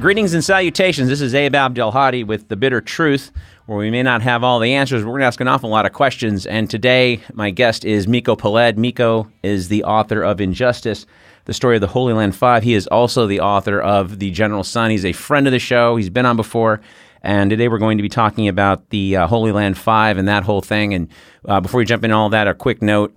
Greetings and salutations. This is Abdelhadi with The Bitter Truth, where we may not have all the answers. We're going to ask an awful lot of questions. And today, my guest is Miko Peled. Miko is the author of Injustice, the story of the Holy Land 5. He is also the author of The General Sun. He's a friend of the show. He's been on before. And today we're going to be talking about the Holy Land 5 and that whole thing. And before we jump into all that, a quick note,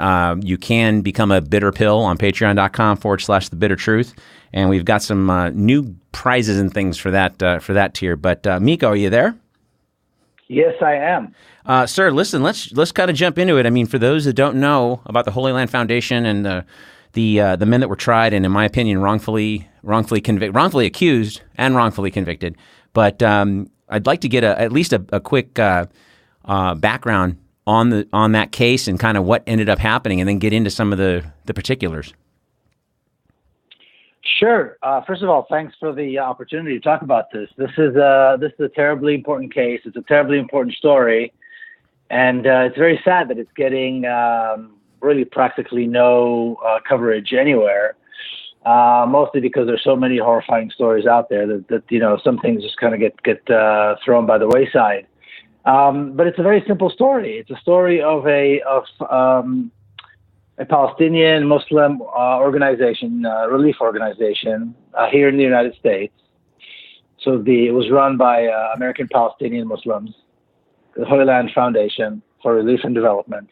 you can become a bitter pill on patreon.com/The Bitter Truth. And we've got some new prizes and things for that tier. But Miko, are you there? Yes, I am. Sir, listen, let's kind of jump into it. I mean, for those that don't know about the Holy Land Foundation and the men that were tried and, in my opinion, wrongfully accused and wrongfully convicted. But I'd like to get at least a quick background on that case and kind of what ended up happening, and then get into some of the particulars. Sure. First of all, thanks for the opportunity to talk about this. This is a terribly important case. It's a terribly important story, and it's very sad that it's getting really practically no coverage anywhere. Mostly because there's so many horrifying stories out there that some things just kind of get thrown by the wayside. But it's a very simple story. It's a story of a Palestinian Muslim organization, relief organization here in the United States. So it was run by American Palestinian Muslims, the Holy Land Foundation for Relief and Development.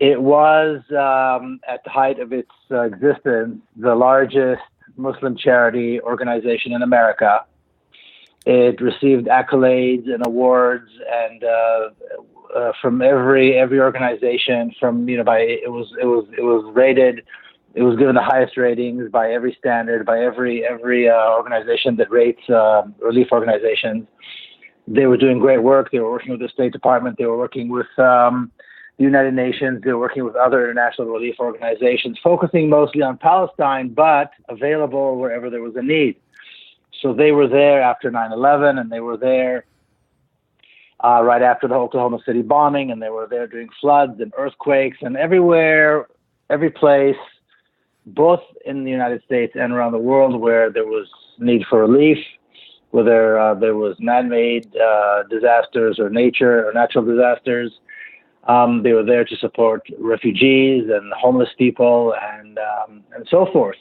It was, at the height of its existence, the largest Muslim charity organization in America. It received accolades and awards, and from every organization. It was rated. It was given the highest ratings by every standard, by every organization that rates relief organizations. They were doing great work. They were working with the State Department. They were working with the United Nations. They were working with other international relief organizations, focusing mostly on Palestine, but available wherever there was a need. So they were there after 9/11, and they were there right after the Oklahoma City bombing, and they were there during floods and earthquakes, and everywhere, every place, both in the United States and around the world where there was need for relief, whether there was man-made disasters or natural disasters. They were there to support refugees and homeless people and so forth.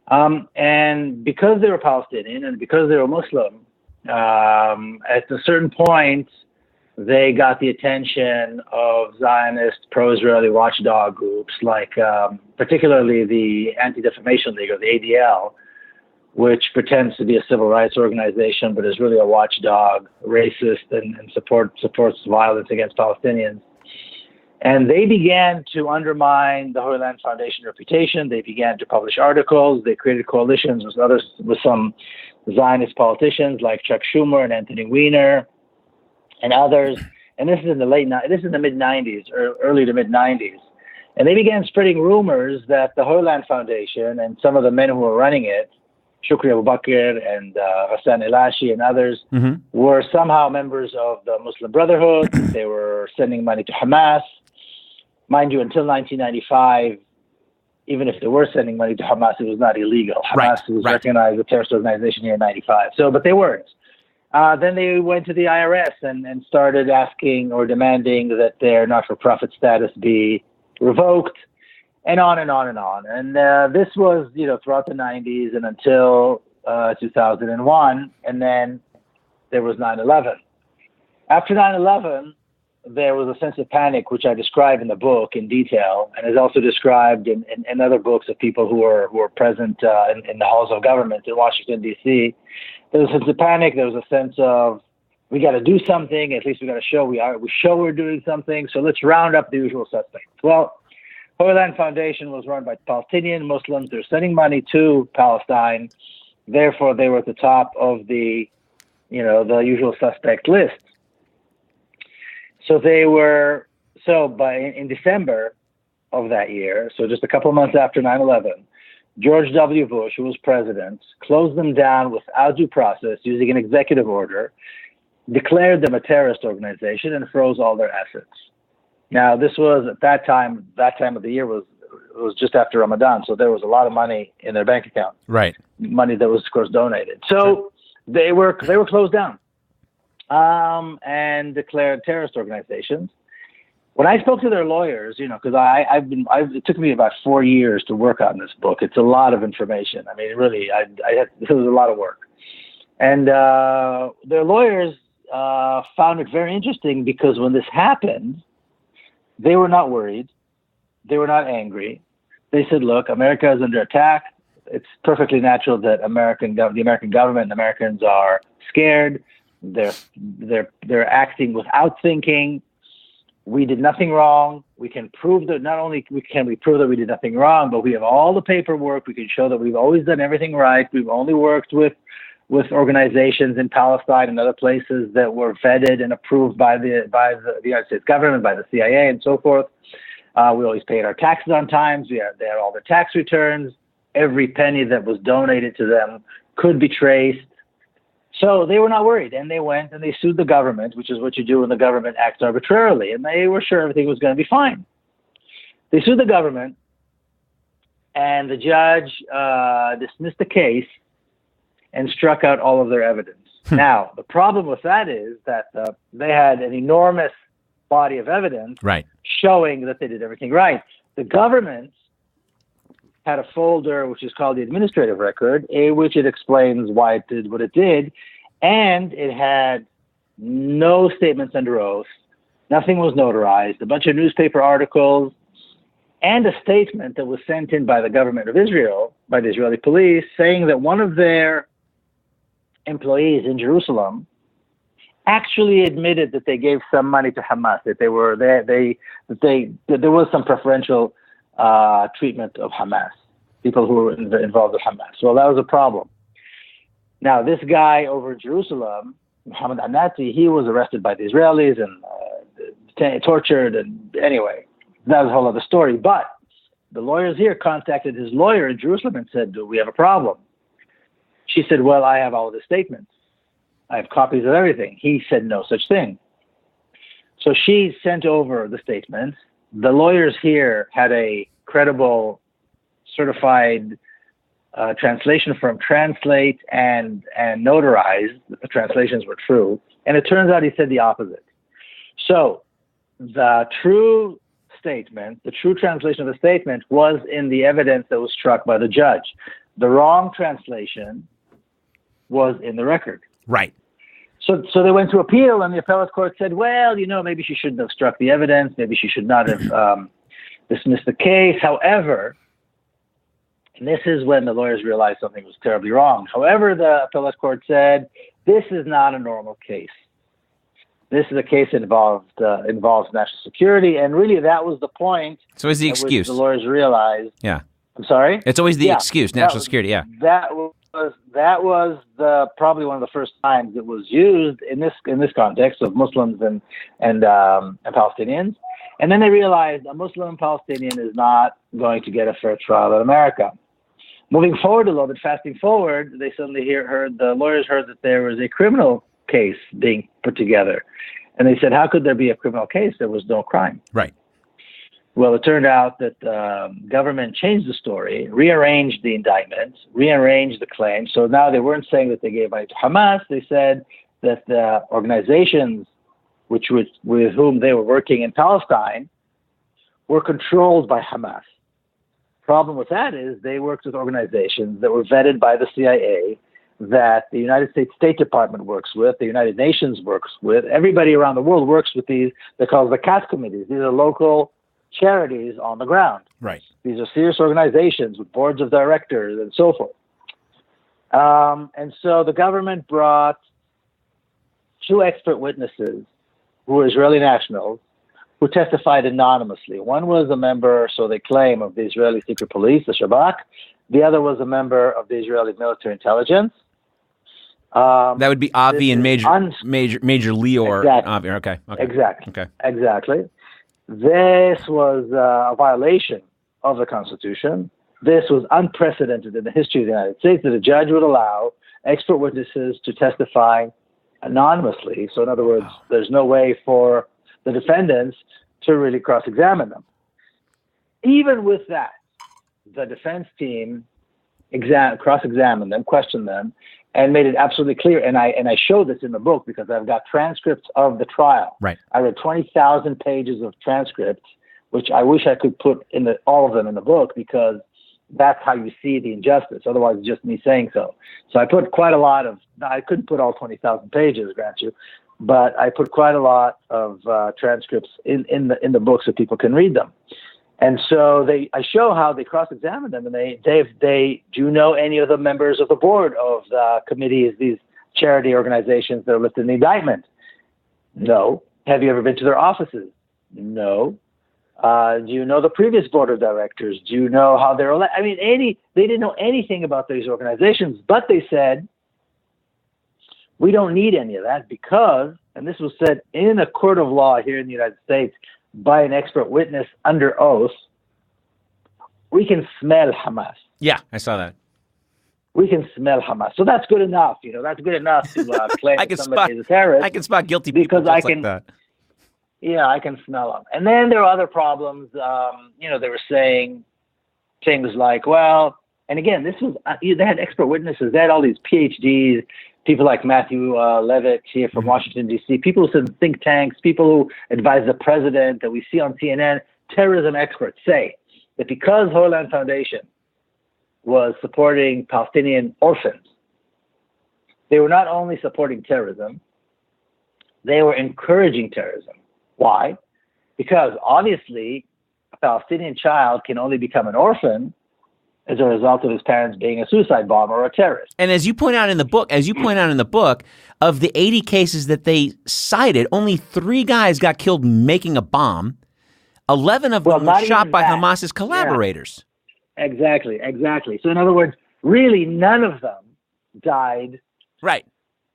And because they were Palestinian and because they were Muslim, at a certain point, they got the attention of Zionist pro-Israeli watchdog groups, like particularly the Anti-Defamation League, or the ADL, which pretends to be a civil rights organization, but is really a watchdog, racist, and supports violence against Palestinians. And they began to undermine the Holy Land Foundation reputation. They began to publish articles. They created coalitions with some Zionist politicians like Chuck Schumer and Anthony Weiner and others. And this is in the mid-90s, or early to mid-90s. And they began spreading rumors that the Holy Land Foundation and some of the men who were running it, Shukri Abu Bakr and Hassan Elashi and others, were somehow members of the Muslim Brotherhood. They were sending money to Hamas. Mind you, until 1995, even if they were sending money to Hamas, it was not illegal. Hamas was recognized as a terrorist organization here in 95. But they weren't. Then they went to the IRS and started asking or demanding that their not-for-profit status be revoked, and on and on and on. And this was, throughout the 90s and until 2001, and then there was 9/11. After 9/11, there was a sense of panic, which I describe in the book in detail, and is also described in other books of people who were present in the halls of government in Washington, D.C. There was a sense of panic. There was a sense of, we got to do something. At least we got to show we're doing something. So let's round up the usual suspects. Well, Holy Land Foundation was run by Palestinian Muslims. They're sending money to Palestine. Therefore, they were at the top of the usual suspect list. So in December of that year, so just a couple of months after 9/11, George W. Bush, who was president, closed them down without due process using an executive order, declared them a terrorist organization, and froze all their assets. Now, this was at that time of the year was just after Ramadan, so there was a lot of money in their bank account. Right. Money that was, of course, donated. So They were closed down and declared terrorist organizations. When I spoke to their lawyers, because it took me about 4 years to work on this book. It's a lot of information. I mean, really, it was a lot of work. And their lawyers found it very interesting because when this happened, they were not worried. They were not angry. They said, look, America is under attack. It's perfectly natural that the American government and Americans are scared. They're acting without thinking. We did nothing wrong. We can prove that not only can we prove that we did nothing wrong, but we have all the paperwork. We can show that we've always done everything right. We've only worked with organizations in Palestine and other places that were vetted and approved by the United States government, by the CIA, and so forth. We always paid our taxes on time. They had all their tax returns. Every penny that was donated to them could be traced. So they were not worried, and they went and they sued the government, which is what you do when the government acts arbitrarily, and they were sure everything was going to be fine. They sued the government, and the judge dismissed the case and struck out all of their evidence. Now, the problem with that is that they had an enormous body of evidence showing that they did everything right. The government had a folder which is called the administrative record, in which it explains why it did what it did, and it had no statements under oath, nothing was notarized, a bunch of newspaper articles, and a statement that was sent in by the government of Israel, by the Israeli police, saying that one of their employees in Jerusalem actually admitted that they gave some money to Hamas, that there was some preferential treatment of Hamas, people who were involved with Hamas. Well, that was a problem. Now, this guy over in Jerusalem, Mohammed Anati, he was arrested by the Israelis and tortured. And anyway, that was a whole other story. But the lawyers here contacted his lawyer in Jerusalem and said, do we have a problem? She said, well, I have all the statements. I have copies of everything. He said no such thing. So she sent over the statements. The lawyers here had a credible, certified translation firm translate and notarize that the translations were true. And it turns out he said the opposite. So the true statement, the true translation of the statement was in the evidence that was struck by the judge. The wrong translation was in the record. Right. So they went to appeal, and the appellate court said, well, maybe she shouldn't have struck the evidence. Maybe she should not have dismissed the case. However, and this is when the lawyers realized something was terribly wrong. However, the appellate court said, this is not a normal case. This is a case that involves national security, and really that was the point. It's always the excuse. The lawyers realized. Yeah. I'm sorry? It's always the excuse, national security, yeah. That was probably one of the first times it was used in this context of Muslims and Palestinians. And then they realized a Muslim Palestinian is not going to get a fair trial in America. Moving forward a little bit, fasting forward, they suddenly the lawyers heard that there was a criminal case being put together. And they said, how could there be a criminal case? There was no crime. Right. Well, it turned out that the government changed the story, rearranged the indictment, rearranged the claim. So now they weren't saying that they gave money to Hamas. They said that the organizations with whom they were working in Palestine were controlled by Hamas. Problem with that is they worked with organizations that were vetted by the CIA, that the United States State Department works with, the United Nations works with, everybody around the world works with these. They're called the CAT committees. These are local charities on the ground. Right. These are serious organizations with boards of directors and so forth. And so the government brought two expert witnesses who were Israeli nationals who testified anonymously. One was a member, so they claim, of the Israeli secret police, the Shabak. The other was a member of the Israeli military intelligence. That would be Avi and Major Lior. Exactly. Avi. Okay. Exactly. This was a violation of the Constitution. This was unprecedented in the history of the United States, that a judge would allow expert witnesses to testify anonymously. So in other words, there's no way for the defendants to really cross-examine them. Even with that, the defense team cross-examined them, questioned them, and made it absolutely clear. And I show this in the book because I've got transcripts of the trial. Right. I read 20,000 pages of transcripts, which I wish I could put all of them in the book, because that's how you see the injustice. Otherwise, it's just me saying so. So I put quite a lot of, I couldn't put all 20,000 pages, grant you, but I put quite a lot of transcripts in the book so people can read them. And so I show how they cross-examined them, and they do you know any of the members of the board of the committees, these charity organizations that are listed in the indictment? No. Have you ever been to their offices? No. Do you know the previous board of directors? Do you know how they're elected? I mean, they didn't know anything about these organizations, but they said, we don't need any of that because, and this was said in a court of law here in the United States by an expert witness under oath, we can smell Hamas. Yeah, I saw that. We can smell Hamas. So that's good enough. That's good enough to claim that somebody is a terrorist. I can spot guilty people just like that. Yeah, I can smell them. And then there are other problems. They were saying things like, well, and again, this was, they had expert witnesses. They had all these PhDs, people like Matthew Levitt here from Washington, D.C., people who sit in think tanks, people who advise the president that we see on CNN, terrorism experts say that because Holy Land Foundation was supporting Palestinian orphans, they were not only supporting terrorism, they were encouraging terrorism. Why? Because obviously a Palestinian child can only become an orphan as a result of his parents being a suicide bomber or a terrorist. And as you point out in the book, of the 80 cases that they cited, only 3 guys got killed making a bomb. 11 of them were shot by Hamas's collaborators. Yeah. Exactly. So in other words, really none of them died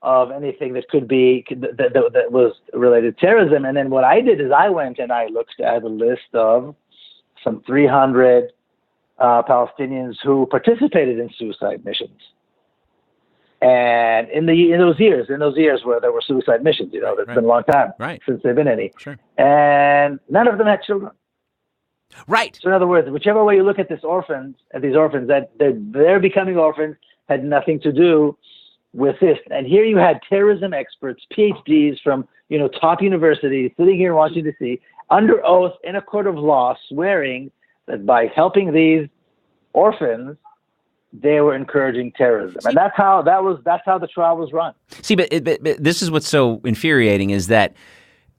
of anything that could be that was related to terrorism. And then what I did is I went and I looked at a list of some 300 Palestinians who participated in suicide missions. And in those years where there were suicide missions, it's been a long time since there have been any. Sure. And none of them had children. Right. So in other words, whichever way you look at these orphans, that they're becoming orphans had nothing to do with this. And here you had terrorism experts, PhDs from top universities sitting here in Washington, D.C., under oath in a court of law, swearing that by helping these orphans, they were encouraging terrorism. And that's how the trial was run. See, but this is what's so infuriating is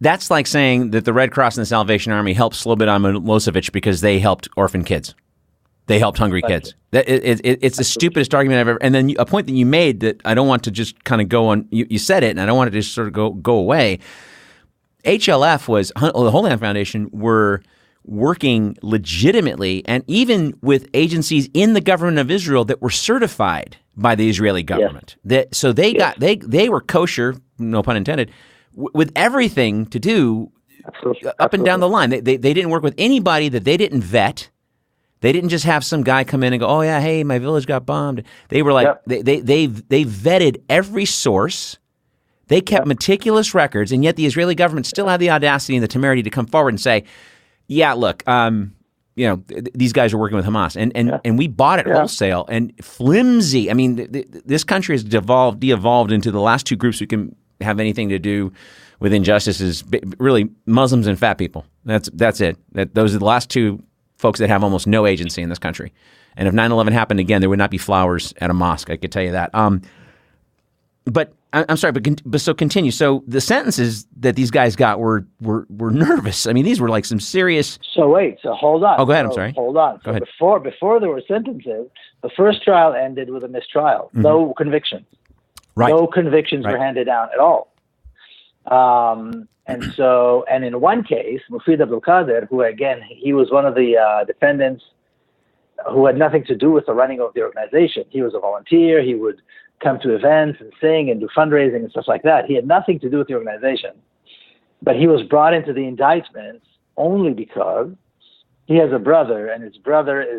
that's like saying that the Red Cross and the Salvation Army helped Slobodan Milosevic because they helped orphan kids. They helped hungry kids. It's the stupidest argument I've ever. And then a point that you made that I don't want to just kind of go on. You said it, and I don't want it to just sort of go away. HLF the Holy Land Foundation were working legitimately, and even with agencies in the government of Israel that were certified by the Israeli government. Yes. They were kosher, no pun intended, with everything to do up and down the line. They didn't work with anybody that they didn't vet. They didn't just have some guy come in and go, oh yeah, hey, my village got bombed. They were like, they vetted every source. They kept meticulous records, and yet the Israeli government still had the audacity and the temerity to come forward and say, yeah, look, these guys are working with Hamas, and we bought it wholesale and flimsy. I mean, this country has de-evolved into the last 2 groups who can have anything to do with injustice is really Muslims and fat people. That's it. Those are the last 2 folks that have almost no agency in this country. And if 9/11 happened again, there would not be flowers at a mosque. I could tell you that. But I'm sorry, but so continue. So the sentences that these guys got were nervous. I mean, these were like some serious. So hold on. Oh, go ahead. I'm sorry. Hold on. Go ahead. Before there were sentences, the first trial ended with a mistrial. Mm-hmm. No convictions. Right. No convictions were handed down at all. And in one case, Mufid Abdelkader, who again, he was one of the defendants who had nothing to do with the running of the organization. He was a volunteer. He would come to events and sing and do fundraising and stuff like that. He had nothing to do with the organization. But he was brought into the indictments only because he has a brother, and his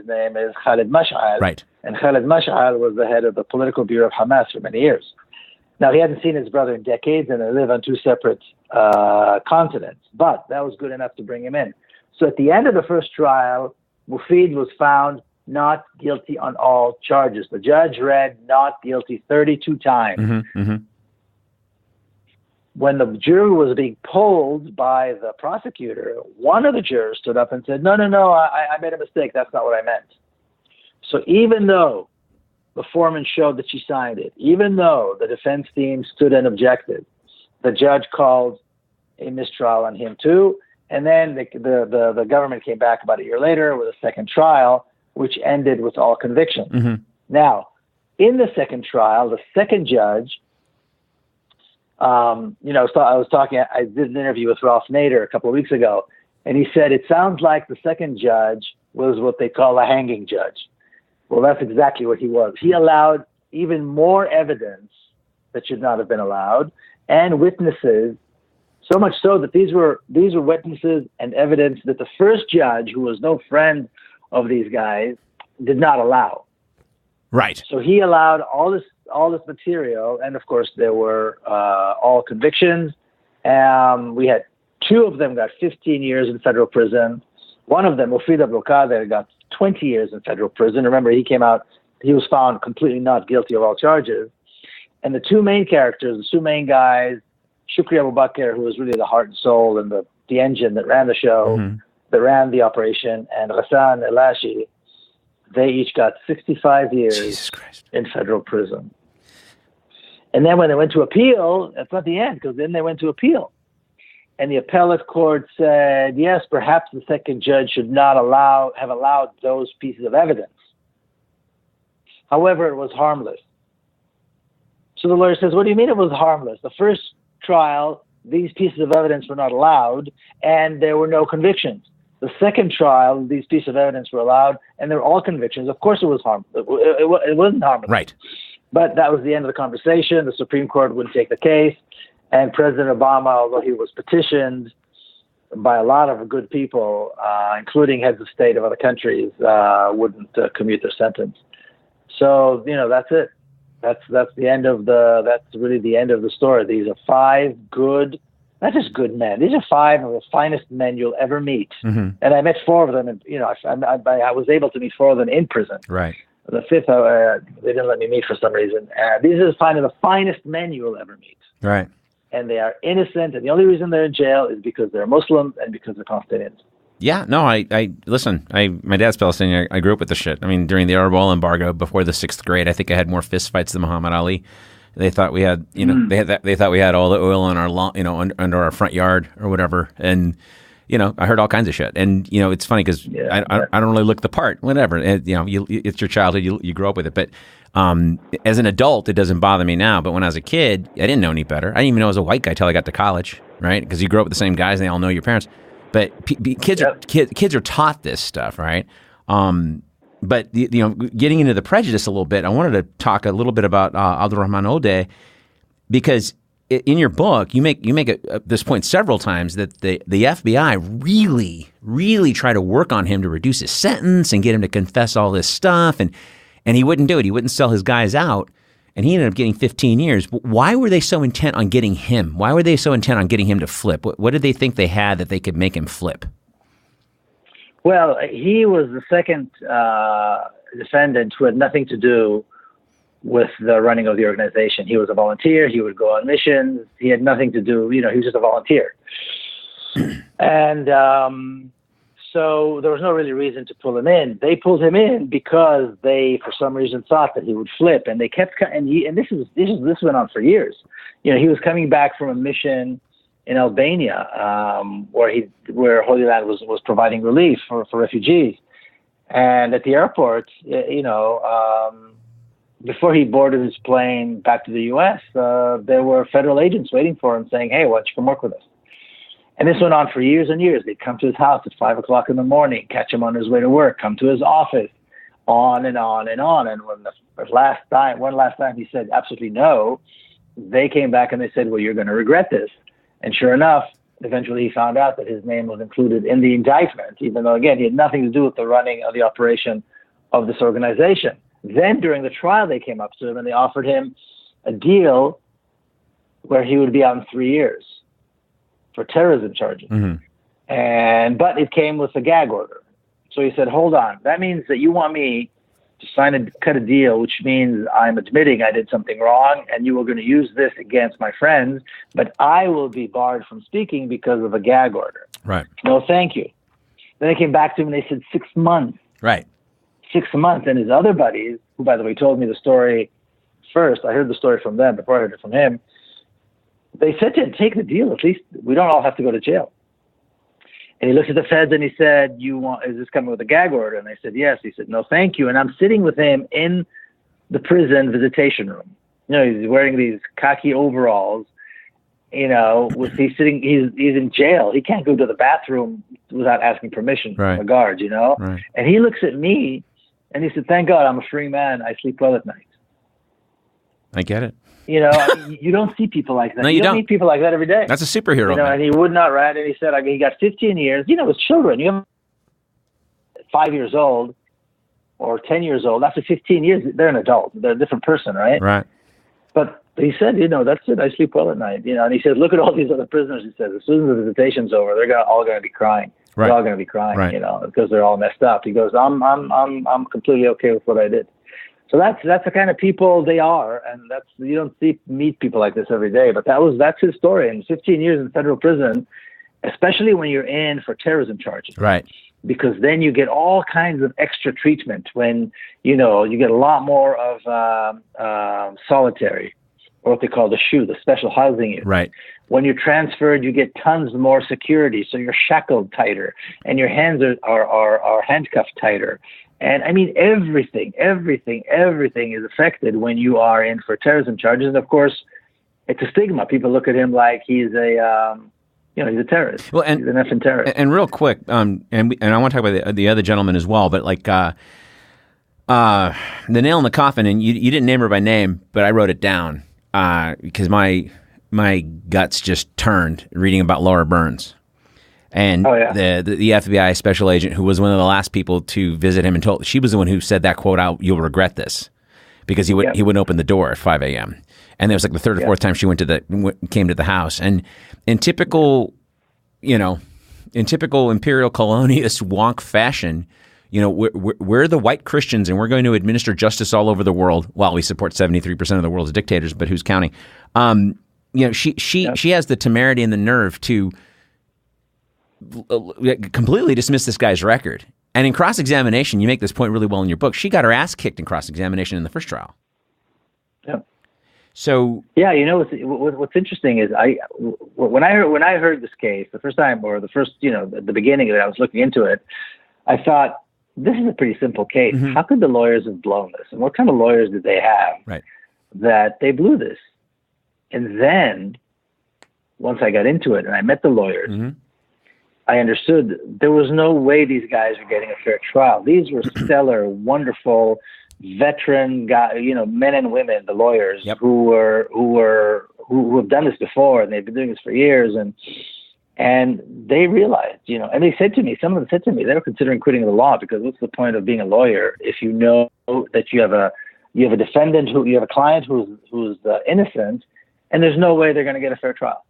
name is Khalid Mash'al. Right. And Khalid Mash'al was the head of the political bureau of Hamas for many years. Now, he hadn't seen his brother in decades, and they live on 2 separate continents. But that was good enough to bring him in. So at the end of the first trial, Mufid was found not guilty on all charges. The judge read not guilty 32 times. Mm-hmm, mm-hmm. When the jury was being polled by the prosecutor, one of the jurors stood up and said, no, I made a mistake. That's not what I meant. So even though the foreman showed that she signed it, even though the defense team stood and objected, the judge called a mistrial on him too. And then the government came back about a year later with a second trial, which ended with all convictions. Mm-hmm. Now, in the second trial, the second judge, I did an interview with Ralph Nader a couple of weeks ago, and he said, it sounds like the second judge was what they call a hanging judge. Well, that's exactly what he was. He allowed even more evidence that should not have been allowed, and witnesses, so much so that these were witnesses and evidence that the first judge, who was no friend of these guys, did not allow. Right. So he allowed all this material, and of course there were all convictions. We had two of them got 15 years in federal prison. One of them, Mufid Abdelkader, got 20 years in federal prison. Remember, he was found completely not guilty of all charges. And the two main characters, the two main guys, Shukri Abu Bakr, who was really the heart and soul and the engine that ran the show, mm-hmm. that ran the operation, and Ghassan Elashi, they each got 65 years in federal prison. And then when they went to appeal, that's not the end, because then they went to appeal. And the appellate court said, yes, perhaps the second judge should not have allowed those pieces of evidence. However, it was harmless. So the lawyer says, what do you mean it was harmless? The first trial, these pieces of evidence were not allowed, and there were no convictions. The second trial, these pieces of evidence were allowed, and there were all convictions. Of course it was harmless. It wasn't harmless. Right. But that was the end of the conversation. The Supreme Court wouldn't take the case. And President Obama, although he was petitioned by a lot of good people, including heads of state of other countries, wouldn't commute their sentence. So, that's it. That's really the end of the story. These are five good, not just good men. These are five of the finest men you'll ever meet. Mm-hmm. And I met four of them, and I was able to meet four of them in prison. Right. The fifth, they didn't let me meet for some reason. These are the finest men you will ever meet. Right. And they are innocent, and the only reason they're in jail is because they're Muslims and because they're Palestinians. Yeah, no, I listen, my dad's Palestinian. I grew up with the shit. I mean, during the Arab oil embargo before the 6th grade, I think I had more fist fights than Muhammad Ali. They thought we had, they thought we had all the oil on our lawn, under our front yard or whatever. And, I heard all kinds of shit. And, it's funny because I don't really look the part, whatever. And, it's your childhood, you grow up with it. But as an adult, it doesn't bother me now. But when I was a kid, I didn't know any better. I didn't even know I was a white guy till I got to college, right? Because you grow up with the same guys and they all know your parents. But kids are taught this stuff, right? But getting into the prejudice a little bit, I wanted to talk a little bit about Abdurrahman Odeh, because in your book you make this point several times that the FBI really, really tried to work on him to reduce his sentence and get him to confess all this stuff, and he wouldn't do it. He wouldn't sell his guys out. And he ended up getting 15 years. Why were they so intent on getting him? Why were they so intent on getting him to flip? What did they think they had that they could make him flip? Well, he was the second defendant who had nothing to do with the running of the organization. He was a volunteer. He would go on missions. He had nothing to do. He was just a volunteer. And so there was no really reason to pull him in. They pulled him in because they, for some reason, thought that he would flip, and they kept. And this went on for years. He was coming back from a mission in Albania, where Holy Land was providing relief for refugees, and at the airport, before he boarded his plane back to the U.S., there were federal agents waiting for him, saying, "Hey, why don't you come work with us?" And this went on for years and years. They'd come to his house at 5 o'clock in the morning, catch him on his way to work, come to his office, on and on and on. And when one last time he said absolutely no, they came back and they said, well, you're going to regret this. And sure enough, eventually he found out that his name was included in the indictment, even though, again, he had nothing to do with the running of the operation of this organization. Then during the trial, they came up to him and they offered him a deal where he would be out in 3 years for terrorism charges. Mm-hmm. But it came with a gag order. So he said, hold on. That means that you want me to cut a deal, which means I'm admitting I did something wrong, and you were going to use this against my friends, but I will be barred from speaking because of a gag order. Right. No, thank you. Then they came back to him and they said 6 months. Right. 6 months. And his other buddies, who, by the way, told me the story first, I heard the story from them before I heard it from him, they said to him, take the deal. At least we don't all have to go to jail. And he looked at the feds and he said, is this coming with a gag order? And they said, yes. He said, no, thank you. And I'm sitting with him in the prison visitation room. He's wearing these khaki overalls, he's in jail. He can't go to the bathroom without asking permission from the guards, Right. And he looks at me and he said, thank God I'm a free man. I sleep well at night. I get it. You don't see people like that. No, you don't meet people like that every day. That's a superhero. And he would not rat. And he said, he got 15 years. With children, you have 5 years old or 10 years old. After 15 years, they're an adult. They're a different person, right? Right. But he said, that's it. I sleep well at night. And he said, look at all these other prisoners. He said, as soon as the visitation's over, they're all going to be crying. Right. They're all going to be crying, right. Because they're all messed up. He goes, I'm completely okay with what I did. So that's the kind of people they are, and you don't meet people like this every day. But that's his story. And 15 years in federal prison, especially when you're in for terrorism charges, right? Because then you get all kinds of extra treatment. When you get a lot more of solitary, or what they call the SHU, the special housing unit. Right. When you're transferred, you get tons more security, so you're shackled tighter, and your hands are handcuffed tighter. And I mean, everything is affected when you are in for terrorism charges. And of course, it's a stigma. People look at him like he's a terrorist. Well, he's an effing terrorist. And real quick, and I want to talk about the other gentleman as well. But the nail in the coffin, and you didn't name her by name, but I wrote it down because my guts just turned reading about Laura Burns. And the FBI special agent who was one of the last people to visit him and she was the one who said that quote out, "You'll regret this," because he wouldn't open the door at 5 a.m. And it was like the third or fourth time she came to the house. And in typical imperial colonialist wonk fashion, we're the white Christians and we're going to administer justice all over the world while we support 73% of the world's dictators, but who's counting? She has the temerity and the nerve to completely dismiss this guy's record. And in cross-examination, you make this point really well in your book. She got her ass kicked in cross-examination in the first trial. Yeah. So what's interesting is when I heard this case the first time, or the beginning of it, I was looking into it. I thought, this is a pretty simple case. Mm-hmm. How could the lawyers have blown this? And what kind of lawyers did they have that they blew this? And then once I got into it and I met the lawyers, mm-hmm. I understood there was no way these guys were getting a fair trial. These were stellar, wonderful, veteran guys, men and women, the lawyers who have done this before, and they've been doing this for years, and they realized, and they said to me, some of them said to me, they were considering quitting the law, because what's the point of being a lawyer if you know that you have a defendant you have a client who's innocent, and there's no way they're going to get a fair trial.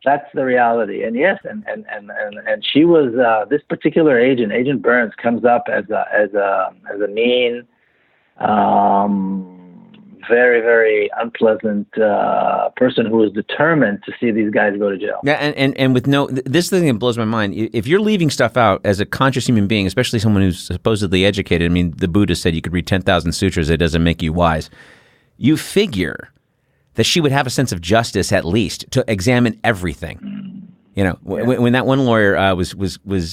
That's the reality. And yes, and she was this particular agent, Agent Burns, comes up as a mean, very, very unpleasant person who is determined to see these guys go to jail. Yeah, and with this thing that blows my mind. If you're leaving stuff out as a conscious human being, especially someone who's supposedly educated, I mean, the Buddha said you could read 10,000 sutras, it doesn't make you wise. You figure that she would have a sense of justice at least to examine everything. When that one lawyer was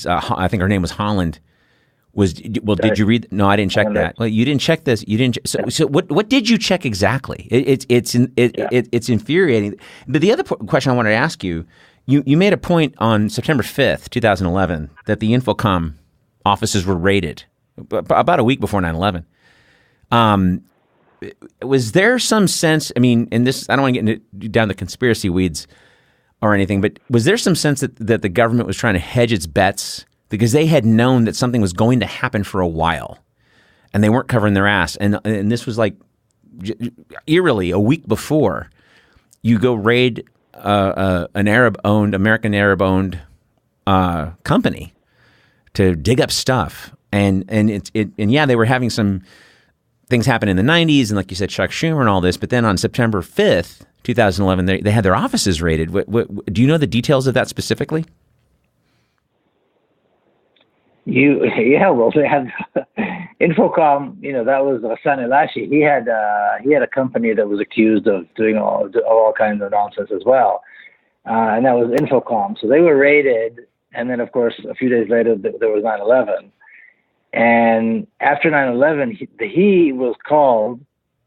I think her name was Holland. Did you read? No, I didn't check that. Well, you didn't check this. You didn't. So what did you check exactly? It's infuriating. But the other question I wanted to ask you made a point on September 5th, 2011, that the Infocom offices were raided about a week before 9/11. Was there some sense, I mean, in this, I don't want to get down the conspiracy weeds or anything, but was there some sense that the government was trying to hedge its bets because they had known that something was going to happen for a while and they weren't covering their ass? And this was like eerily a week before you go raid an American Arab-owned company to dig up stuff. And yeah, they were having some things happen in the 90s, and like you said, Chuck Schumer and all this. But then on September 5th, 2011, they had their offices raided. Do you know the details of that specifically? Well, they had Infocom. That was Hassan Elashi. He had a company that was accused of doing all kinds of nonsense as well, and that was Infocom. So they were raided, and then of course a few days later there was 9/11. And after 9/11, he was called,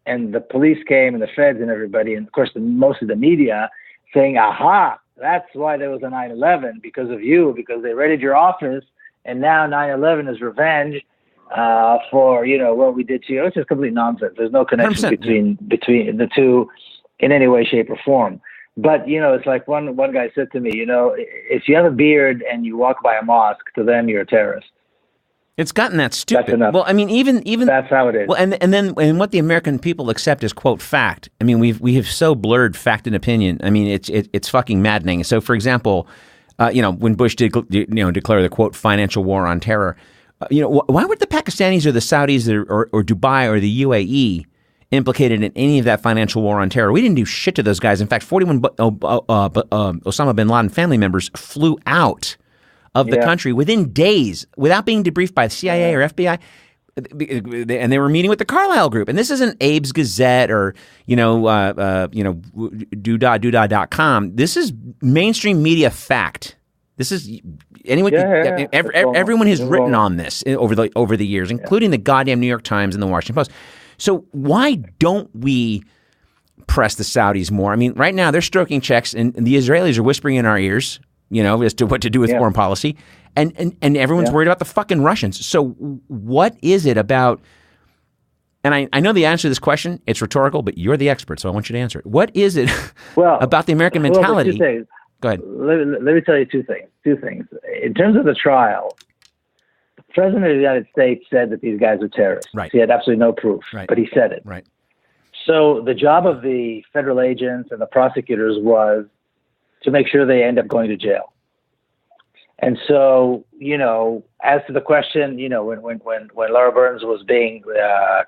and the police came and the feds and everybody, and of course most of the media saying, "Aha, that's why there was a 9/11 because of you, because they raided your office." And now 9/11 is revenge for what we did to you. It's just complete nonsense. There's no connection between the two in any way, shape, or form. But it's like one guy said to me, if you have a beard and you walk by a mosque, to them you're a terrorist. It's gotten that stupid. That's enough. Well, I mean, even that's how it is. Well, and what the American people accept as quote fact. I mean, we have so blurred fact and opinion. I mean, it's fucking maddening. So, for example, when Bush did declare the quote financial war on terror, why weren't the Pakistanis or the Saudis or Dubai or the UAE implicated in any of that financial war on terror? We didn't do shit to those guys. In fact, 41 Osama bin Laden family members flew out of the country within days without being debriefed by the CIA or FBI. And they were meeting with the Carlyle Group. And this isn't Abe's Gazette or, doodah.com. This is mainstream media fact. This is everyone has written on this over the years, including the goddamn New York Times and the Washington Post. So why don't we press the Saudis more? I mean, right now they're stroking checks and the Israelis are whispering in our ears, as to what to do with foreign policy. And everyone's worried about the fucking Russians. So what is it about, and I know the answer to this question, it's rhetorical, but you're the expert, so I want you to answer it. What is it about the American mentality? Go ahead. Let me tell you two things. In terms of the trial, the President of the United States said that these guys are terrorists. Right. He had absolutely no proof, but he said it. Right. So the job of the federal agents and the prosecutors was to make sure they end up going to jail. And so, as to the question, when Laura Burns was being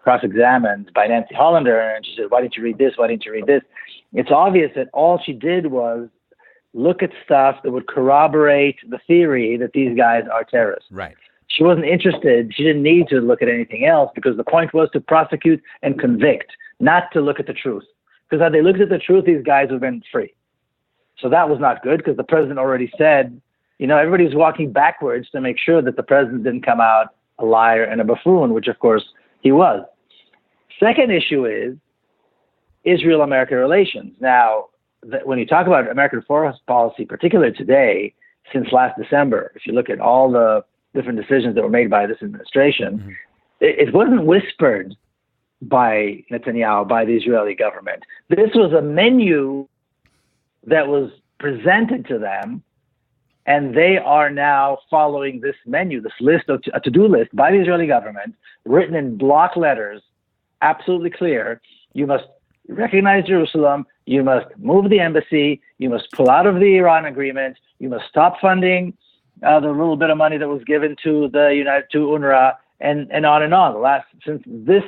cross-examined by Nancy Hollander, and she said, "Why didn't you read this? Why didn't you read this?" It's obvious that all she did was look at stuff that would corroborate the theory that these guys are terrorists. Right. She wasn't interested. She didn't need to look at anything else because the point was to prosecute and convict, not to look at the truth. Because had they looked at the truth, these guys would have been free. So that was not good because the president already said, everybody's walking backwards to make sure that the president didn't come out a liar and a buffoon, which of course he was. Second issue is Israel-America relations. Now, when you talk about American foreign policy, particularly today, since last December, if you look at all the different decisions that were made by this administration, it wasn't whispered by Netanyahu, by the Israeli government. This was a menu that was presented to them, and they are now following this menu, this list of a to-do list by the Israeli government, written in block letters, absolutely clear. You must recognize Jerusalem. You must move the embassy. You must pull out of the Iran agreement. You must stop funding the little bit of money that was given to to UNRWA, and on and on. Since this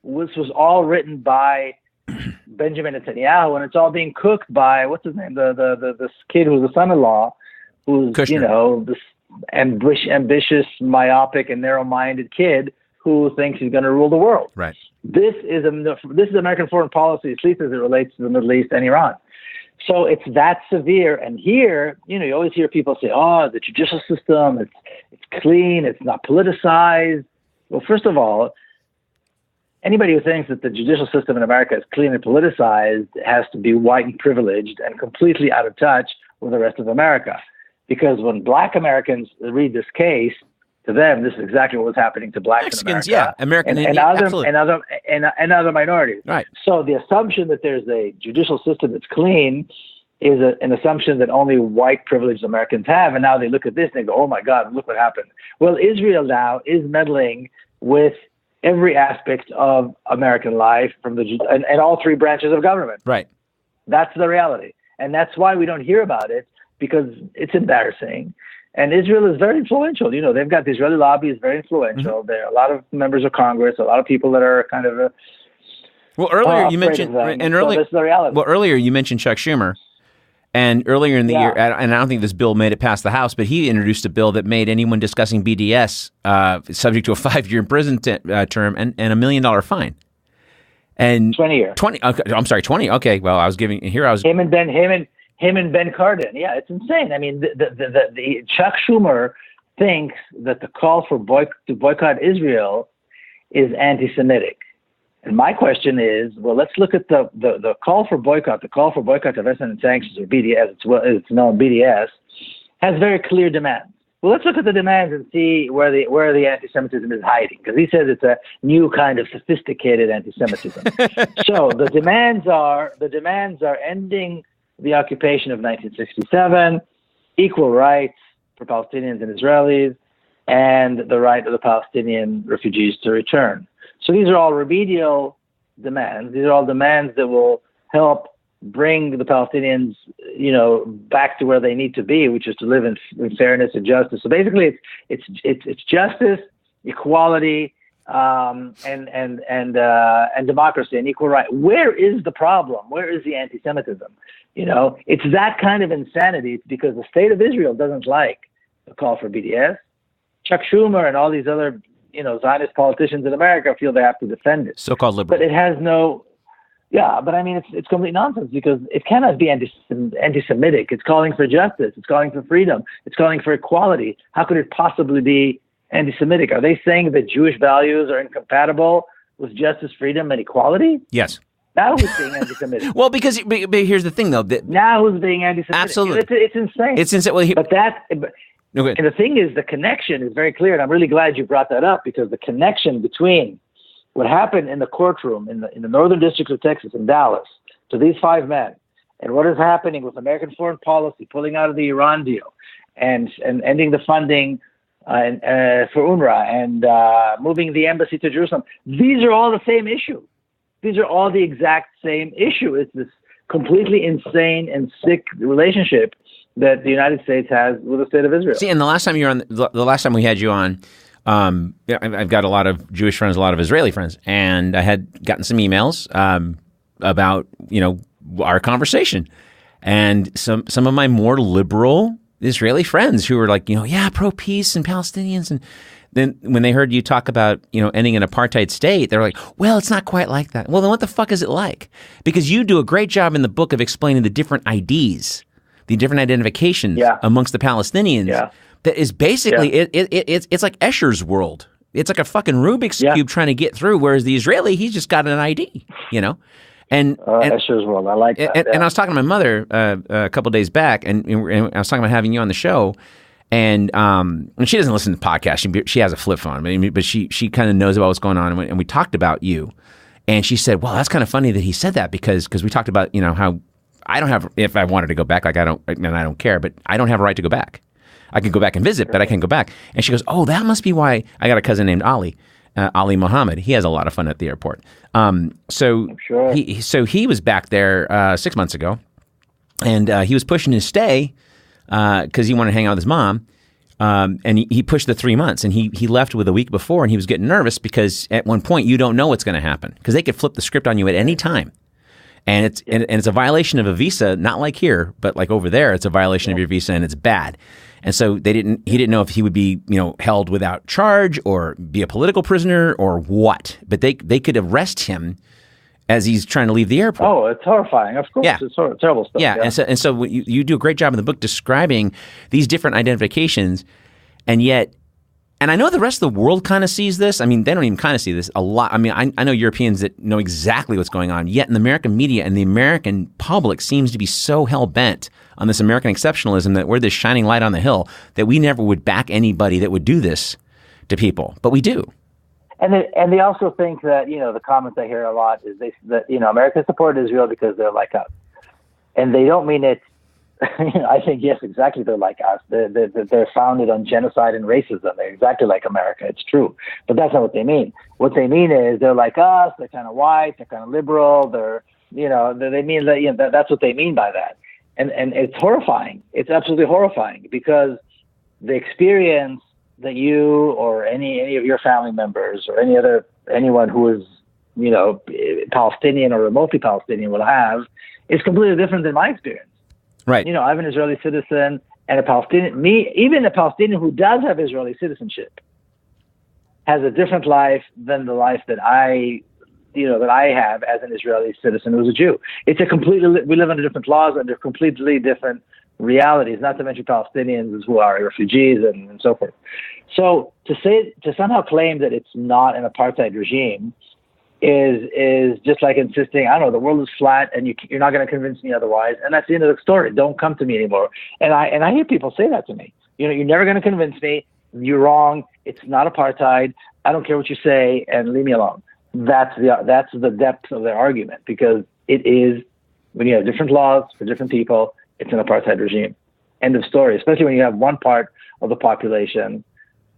was all written by Benjamin Netanyahu, and it's all being cooked by what's his name, this kid who's the son-in-law, who's Kushner. This ambitious, myopic, and narrow-minded kid who thinks he's going to rule the world. Right. This is American foreign policy, at least as it relates to the Middle East and Iran. So it's that severe. And here, you always hear people say, "Oh, the judicial system, it's clean, it's not politicized." Well, first of all, anybody who thinks that the judicial system in America is clean and politicized has to be white and privileged and completely out of touch with the rest of America. Because when Black Americans read this case, to them, this is exactly what was happening to Blacks Mexicans, in America, American and other minorities. Right. So the assumption that there's a judicial system that's clean is an assumption that only white privileged Americans have. And now they look at this and they go, "Oh my God, look what happened." Well, Israel now is meddling with every aspect of American life and all three branches of government. Right. That's the reality. And that's why we don't hear about it, because it's embarrassing. And Israel is very influential. They've got the Israeli lobby is very influential. Mm-hmm. There are a lot of members of Congress, a lot of people that are kind of well, earlier you mentioned, so this is the reality. Well, earlier you mentioned Chuck Schumer, and earlier in the year, and I don't think this bill made it past the House, but he introduced a bill that made anyone discussing BDS subject to a 5-year prison term and $1 million fine. And 20 years. 20. Okay, I'm sorry, 20. Okay, well, I was him and Ben Cardin. Yeah, it's insane. I mean, the Chuck Schumer thinks that the call to boycott Israel is anti-Semitic. And my question is, well, let's look at the call for boycott. The call for boycott, divestment, and sanctions, or BDS, it's known BDS, has very clear demands. Well, let's look at the demands and see where the anti-Semitism is hiding, because he says it's a new kind of sophisticated anti-Semitism. So the demands are ending the occupation of 1967, equal rights for Palestinians and Israelis, and the right of the Palestinian refugees to return. So these are all remedial demands. These are all demands that will help bring the Palestinians, back to where they need to be, which is to live in fairness and justice. So basically, it's justice, equality, and democracy and equal right. Where is the problem? Where is the anti-Semitism? It's that kind of insanity. It's because the state of Israel doesn't like the call for BDS. Chuck Schumer and all these other, Zionist politicians in America feel they have to defend it. So-called liberal. But it has no. Yeah, but I mean, it's complete nonsense, because it cannot be anti-Semitic. It's calling for justice. It's calling for freedom. It's calling for equality. How could it possibly be anti-Semitic? Are they saying that Jewish values are incompatible with justice, freedom, and equality? Yes. Now who's being anti-Semitic? Well, but here's the thing, though. Now who's being anti-Semitic? Absolutely. It's insane. It's insane. Well, and the thing is, the connection is very clear, and I'm really glad you brought that up, because the connection between what happened in the courtroom in the Northern District of Texas in Dallas to these 5 men, and what is happening with American foreign policy, pulling out of the Iran deal, and ending the funding for UNRWA, and moving the embassy to Jerusalem. These are all the same issue. These are all the exact same issue. It's this completely insane and sick relationship that the United States has with the state of Israel. See, and the last time you were on, the last time we had you on, I've got a lot of Jewish friends, a lot of Israeli friends, and I had gotten some emails about our conversation, and some of my more liberal Israeli friends who were like, pro peace and Palestinians, and then when they heard you talk about ending an apartheid state, they're like, well, it's not quite like that. Well, then what the fuck is it like? Because you do a great job in the book of explaining the different IDs, the different identifications amongst the Palestinians. Yeah. That is basically it's like Escher's world. It's like a fucking Rubik's cube trying to get through. Whereas the Israeli, he's just got an ID, And Escher's world, I like that. And I was talking to my mother a couple of days back, and I was talking about having you on the show, and she doesn't listen to podcasts. She has a flip phone, but she kind of knows about what's going on, and we talked about you, and she said, "Well, that's kind of funny that he said that because we talked about how I don't have, if I wanted to go back, I don't care, but I don't have a right to go back. I can go back and visit, but I can't go back." And she goes, "Oh, that must be why." I got a cousin named Ali Mohammed. He has a lot of fun at the airport. So he was back there 6 months ago, and he was pushing his stay because he wanted to hang out with his mom. And he pushed the 3 months, and he left with a week before, and he was getting nervous because at one point you don't know what's going to happen because they could flip the script on you at any time. And it's a violation of a visa, not like here, but like over there, it's a violation of your visa, and it's bad. And so he didn't know if he would be, held without charge or be a political prisoner or what. But they could arrest him as he's trying to leave the airport. Oh, it's horrifying. Of course, it's terrible stuff. Yeah. And so you do a great job in the book describing these different identifications, and yet. And I know the rest of the world kind of sees this. I mean, they don't even kind of see this a lot. I mean, I know Europeans that know exactly what's going on. Yet in the American media and the American public seems to be so hell-bent on this American exceptionalism that we're this shining light on the hill that we never would back anybody that would do this to people. But we do. And they also think that, the comments I hear a lot is that America supported Israel because they're like us. And they don't mean it. I think, yes, exactly. They're like us. They're founded on genocide and racism. They're exactly like America. It's true. But that's not what they mean. What they mean is they're like us. They're kind of white. They're kind of liberal. They mean that, that's what they mean by that. And it's horrifying. It's absolutely horrifying because the experience that you or any of your family members or anyone who is, Palestinian or remotely Palestinian will have is completely different than my experience. Right. I'm an Israeli citizen, and even a Palestinian who does have Israeli citizenship has a different life than the life that I have as an Israeli citizen who's a Jew. We live under different laws, under completely different realities, not to mention Palestinians who are refugees and so forth. So to somehow claim that it's not an apartheid regime is just like insisting, I don't know, the world is flat and you're not going to convince me otherwise. And that's the end of the story. Don't come to me anymore. And I hear people say that to me. You're never going to convince me. You're wrong. It's not apartheid. I don't care what you say, and leave me alone. That's the depth of their argument, because it is, when you have different laws for different people, it's an apartheid regime. End of story. Especially when you have one part of the population,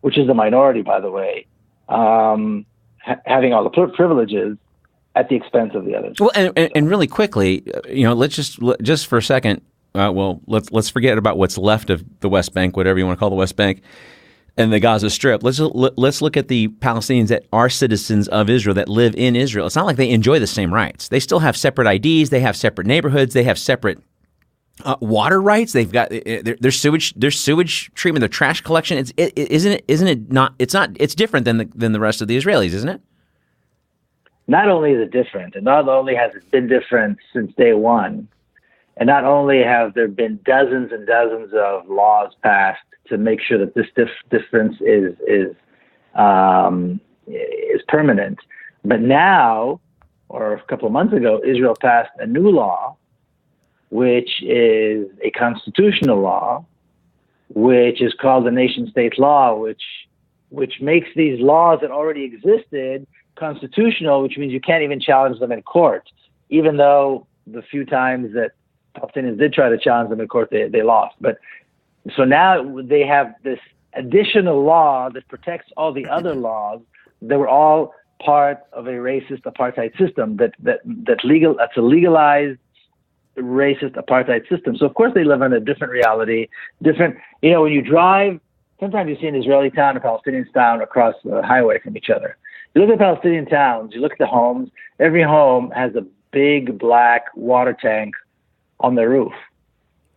which is the minority, by the way, having all the privileges at the expense of the others. Well, and really quickly, let's just for a second, let's forget about what's left of the West Bank, whatever you want to call the West Bank, and the Gaza Strip. Let's look at the Palestinians that are citizens of Israel, that live in Israel. It's not like they enjoy the same rights. They still have separate IDs. They have separate neighborhoods. They have separate water rights. They've got their sewage treatment, their trash collection. Isn't it not? It's different than the rest of the Israelis, isn't it? Not only is it different, and not only has it been different since day one, and not only have there been dozens and dozens of laws passed to make sure that this difference is permanent, but now, or a couple of months ago, Israel passed a new law, which is a constitutional law, which is called the nation-state law, which makes these laws that already existed constitutional, which means you can't even challenge them in court, even though the few times that Palestinians did try to challenge them in court, they lost. But so now they have this additional law that protects all the other laws that were all part of a racist apartheid system. That's a legalized racist apartheid system. So of course they live in a different reality, different. When you drive, sometimes you see an Israeli town and a Palestinian town across the highway from each other. You look at Palestinian towns, you look at the homes. Every home has a big black water tank on their roof.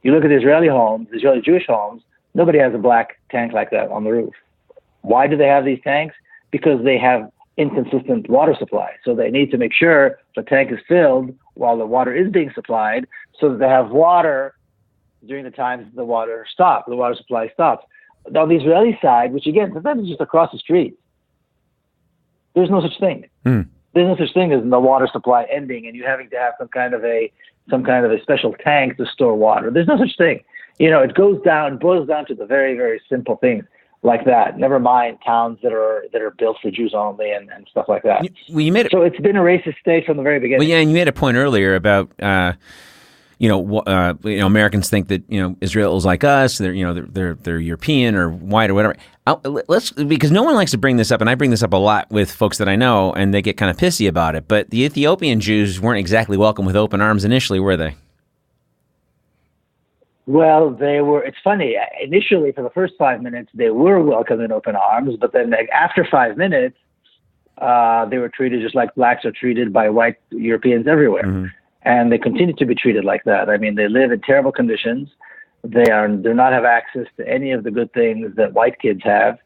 You look at the Israeli homes, the Israeli Jewish homes, nobody has a black tank like that on the roof. Why do they have these tanks? Because they have inconsistent water supply. So they need to make sure the tank is filled while the water is being supplied, so that they have water during the times the water supply stops. On the Israeli side, which again, sometimes is just across the street, there's no such thing. There's no such thing as the water supply ending and you having to have some kind of a special tank to store water. There's no such thing. It boils down to the very, very simple things like that. Never mind towns that are built for Jews only and stuff like that. So it's been a racist state from the very beginning. Well, yeah, and you made a point earlier about Americans think that Israel is like us. They're European or white or whatever. Because no one likes to bring this up, and I bring this up a lot with folks that I know, and they get kind of pissy about it. But the Ethiopian Jews weren't exactly welcome with open arms initially, were they? Well, they were. It's funny. Initially, for the first 5 minutes, they were welcomed in open arms. But then after 5 minutes, they were treated just like blacks are treated by white Europeans everywhere. Mm-hmm. And they continue to be treated like that. I mean, they live in terrible conditions. They do not have access to any of the good things that white kids have.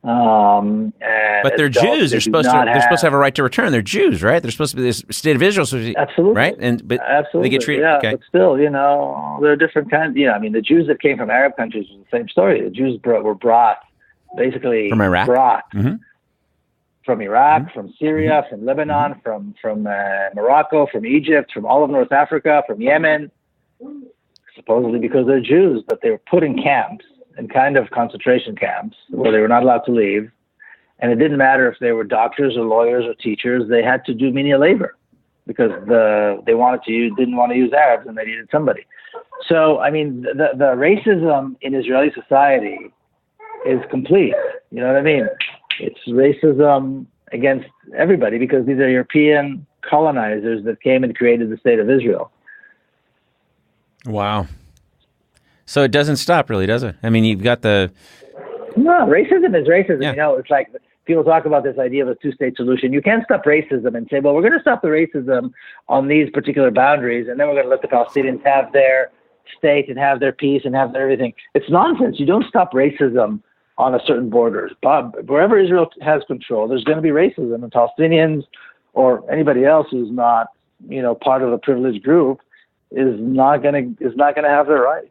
But they're Jews. They're supposed to have a right to return. They're Jews, right? They're supposed to be this state of Israel. Absolutely. Right? Absolutely. They get treated. Yeah, okay. But still, there are different kinds. I mean, the Jews that came from Arab countries was the same story. The Jews were brought, basically, from Iraq. Mm-hmm. From Iraq, mm-hmm. from Syria, mm-hmm. from Lebanon, mm-hmm. from Morocco, from Egypt, from all of North Africa, from Yemen, supposedly because they're Jews, but they were put in camps, in kind of concentration camps, where they were not allowed to leave. And it didn't matter if they were doctors or lawyers or teachers, they had to do menial labor because they didn't want to use Arabs and they needed somebody. So, I mean, the racism in Israeli society is complete. You know what I mean? It's racism against everybody because these are European colonizers that came and created the state of Israel. Wow. So it doesn't stop, really, does it? I mean, you've got the... No, racism is racism. Yeah. You know, it's like people talk about this idea of a two-state solution. You can't stop racism and say, well, we're going to stop the racism on these particular boundaries, and then we're going to let the Palestinians have their state and have their peace and have their everything. It's nonsense. You don't stop racism on a certain border. Wherever Israel has control, there's going to be racism, and Palestinians or anybody else who's not, part of a privileged group is not going to have their rights.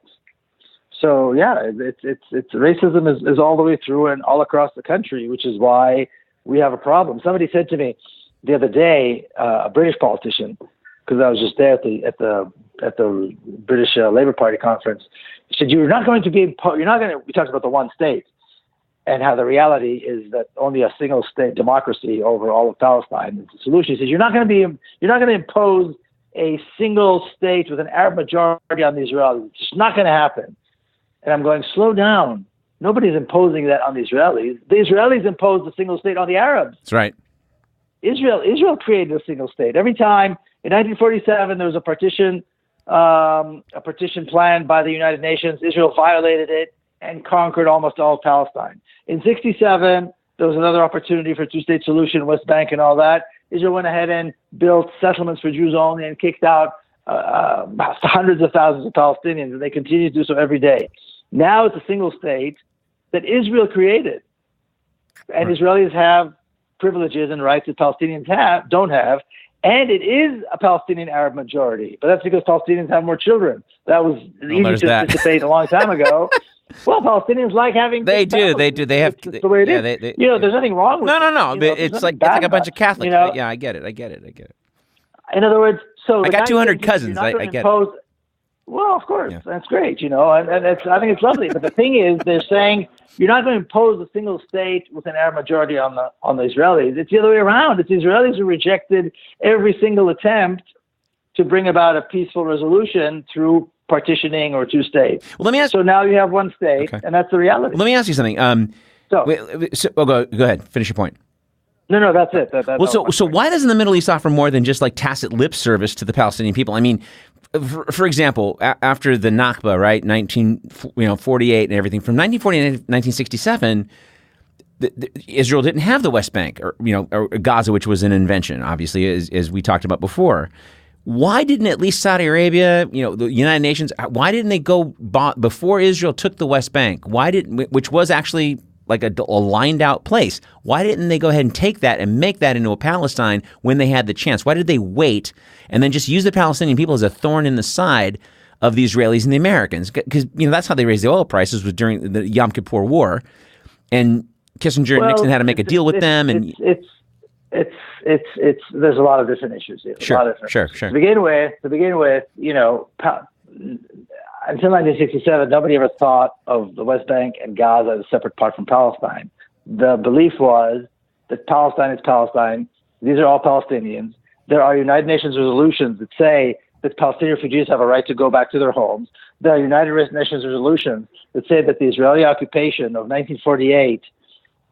So yeah, it's racism is all the way through and all across the country, which is why we have a problem. Somebody said to me the other day, a British politician, because I was just there at the British Labour Party conference. He said, "You're not going to be. You're not going to." We talked about the one state, and how the reality is that only a single state democracy over all of Palestine is the solution. He says, "You're not going to impose a single state with an Arab majority on the Israelis. It's just not going to happen." And I'm going, slow down. Nobody's imposing that on the Israelis. The Israelis imposed a single state on the Arabs. That's right. Israel created a single state. Every time in 1947 there was a partition planned by the United Nations. Israel violated it and conquered almost all of Palestine. In 1967 there was another opportunity for a two-state solution, West Bank and all that. Israel went ahead and built settlements for Jews only and kicked out hundreds of thousands of Palestinians, and they continue to do so every day. Now it's a single state that Israel created, and right. Israelis have privileges and rights that Palestinians don't have, and it is a Palestinian Arab majority, but that's because Palestinians have more children. That was easy to anticipate a long time ago. Well, Palestinians like having. They do. They have. It's the way it is. There's nothing wrong with it. No. It's like a bunch of Catholics. Yeah, I get it. In other words, so I got 200 cousins. I get it. Well, of course, that's great, and I think it's lovely. But the thing is, they're saying you're not going to impose a single state with an Arab majority on the Israelis. It's the other way around. It's the Israelis who rejected every single attempt to bring about a peaceful resolution through partitioning or two states. Well, let me ask. So now you have one state, and that's the reality. Let me ask you something. Go ahead. Finish your point. No, that's it. So why doesn't the Middle East offer more than just like tacit lip service to the Palestinian people? I mean, for example, after the Nakba, right, 1948 and everything, from 1948 to 1967, Israel didn't have the West Bank or Gaza, which was an invention, obviously, as we talked about before. Why didn't at least Saudi Arabia, the United Nations, why didn't they go before Israel took the West Bank? Which was actually like a lined out place. Why didn't they go ahead and take that and make that into a Palestine when they had the chance? Why did they wait and then just use the Palestinian people as a thorn in the side of the Israelis and the Americans? Because that's how they raised the oil prices, was during the Yom Kippur War, and Kissinger and Nixon had to make a deal with them. And there's a lot of different issues here. Sure. To begin with, until 1967, nobody ever thought of the West Bank and Gaza as a separate part from Palestine. The belief was that Palestine is Palestine. These are all Palestinians. There are United Nations resolutions that say that Palestinian refugees have a right to go back to their homes. There are United Nations resolutions that say that the Israeli occupation of 1948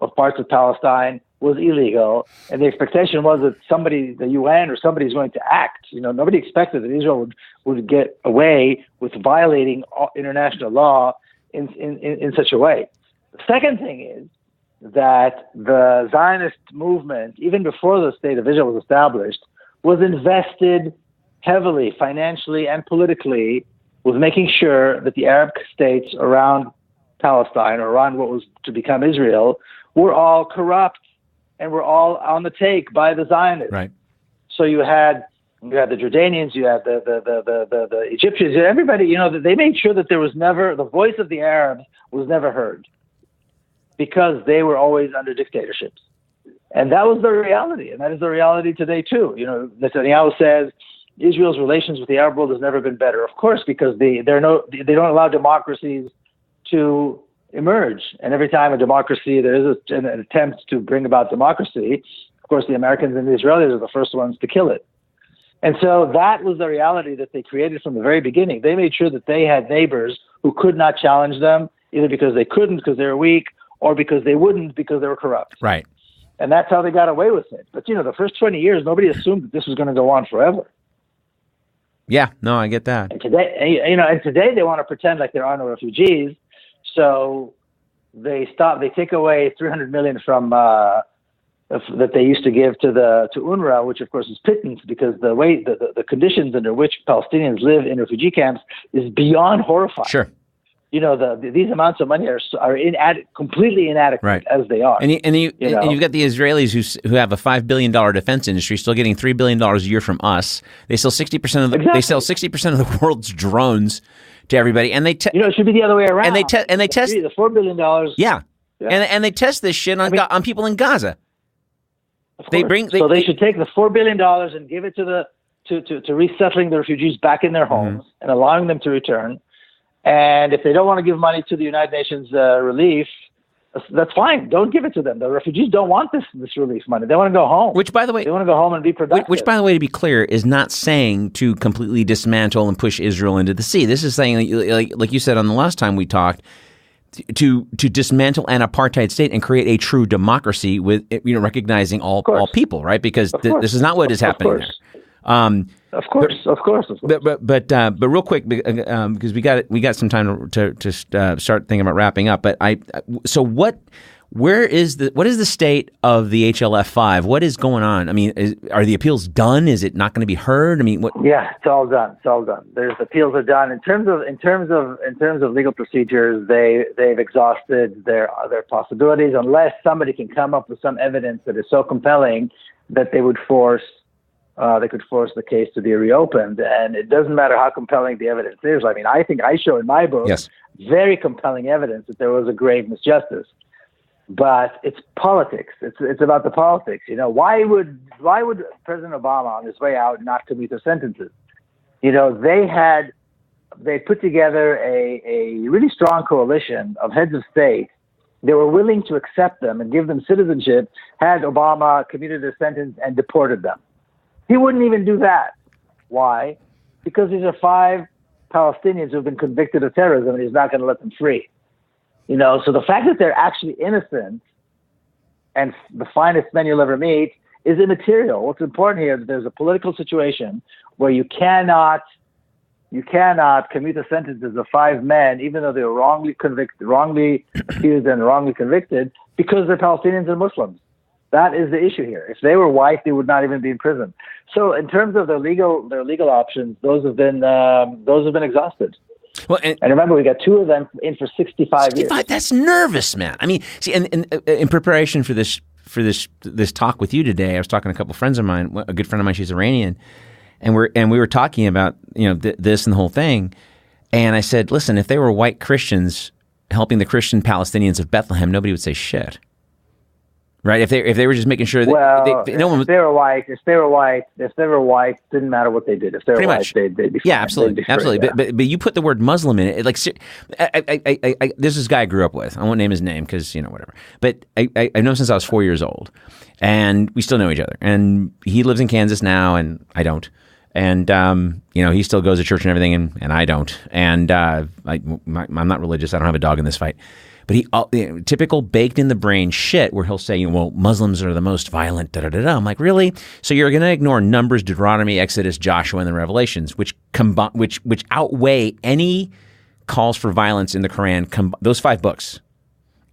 of parts of Palestine was illegal, and the expectation was that somebody, the UN or somebody, is going to act. Nobody expected that Israel would get away with violating international law in such a way. The second thing is that the Zionist movement, even before the State of Israel was established, was invested heavily, financially and politically, with making sure that the Arab states around Palestine, or around what was to become Israel, were all corrupt and were all on the take by the Zionists. Right. So you had the Jordanians, you had the Egyptians, everybody. They made sure that there was never, the voice of the Arabs was never heard, because they were always under dictatorships, and that was the reality, and that is the reality today too. Netanyahu says Israel's relations with the Arab world has never been better. Of course, because they don't allow democracies to emerge. And every time a democracy, there is an attempt to bring about democracy, of course, the Americans and the Israelis are the first ones to kill it. And so that was the reality that they created from the very beginning. They made sure that they had neighbors who could not challenge them, either because they couldn't, because they were weak, or because they wouldn't, because they were corrupt. Right. And that's how they got away with it. But, the first 20 years, nobody assumed that this was going to go on forever. Yeah, no, I get that. And today they want to pretend like there are no refugees. So they take away $300 million from that they used to give to UNRWA, which of course is pittance, because the way the conditions under which Palestinians live in refugee camps is beyond horrifying. Sure. These amounts of money are completely inadequate, right, as they are. And you've got the Israelis who have a $5 billion defense industry, still getting $3 billion a year from us. They sell 60% of they sell 60% of the world's drones to everybody, and it should be the other way around. And they test the $4 billion. Yeah. And they test this shit on people in Gaza. They should take the $4 billion and give it to resettling the refugees back in their homes and allowing them to return. And if they don't want to give money to the United Nations relief, that's fine. Don't give it to them. The refugees don't want this relief money. They want to go home. Which, by the way, they want to go home and be productive. Which, by the way, to be clear, is not saying to completely dismantle and push Israel into the sea. This is saying, like you said on the last time we talked, to dismantle an apartheid state and create a true democracy with recognizing all people, right? Because this is not what is happening there. Of course. But real quick, because we got some time to start thinking about wrapping up. But what is the state of the HLF-5? What is going on? I mean, are the appeals done? Is it not going to be heard? I mean, what? Yeah, it's all done. There's appeals are done. In terms of legal procedures, they've exhausted their possibilities, unless somebody can come up with some evidence that is so compelling that they would force. They could force the case to be reopened, and it doesn't matter how compelling the evidence is. I mean, I think I show in my book very compelling evidence that there was a grave misjustice. But it's politics. It's about the politics. Why would President Obama on his way out not commute their sentences? They put together a really strong coalition of heads of state. They were willing to accept them and give them citizenship had Obama commuted their sentence and deported them. He wouldn't even do that. Why? Because these are 5 Palestinians who have been convicted of terrorism, and he's not going to let them free. So the fact that they're actually innocent and the finest men you'll ever meet is immaterial. What's important here is there's a political situation where you cannot commute the sentences of 5 men, even though they were wrongly accused and wrongly convicted, because they're Palestinians and Muslims. That is the issue here. If they were white, they would not even be in prison. So in terms of their legal options, those have been exhausted. Well, and remember, we got 2 of them in for 65 years. That's nervous, man. I mean, see, and in preparation for this talk with you today, I was talking to a couple of friends of mine. A good friend of mine, she's Iranian, and we were talking about this and the whole thing. And I said, listen, if they were white Christians helping the Christian Palestinians of Bethlehem, nobody would say shit. Right? If they were just making sure that if they were white, didn't matter what they did. If they were white, they'd be free. Yeah, absolutely. Yeah. But you put the word Muslim in it. Like, this is a guy I grew up with. I won't name his name because whatever. But I know him since I was 4 years old, and we still know each other. And he lives in Kansas now, and I don't. And he still goes to church and everything, and I don't. And I'm not religious. I don't have a dog in this fight. But he typical baked in the brain shit where he'll say, well, Muslims are the most violent, da da da da. I'm like, really? So you're going to ignore Numbers, Deuteronomy, Exodus, Joshua, and the Revelations, which outweigh any calls for violence in the Quran. Those 5 books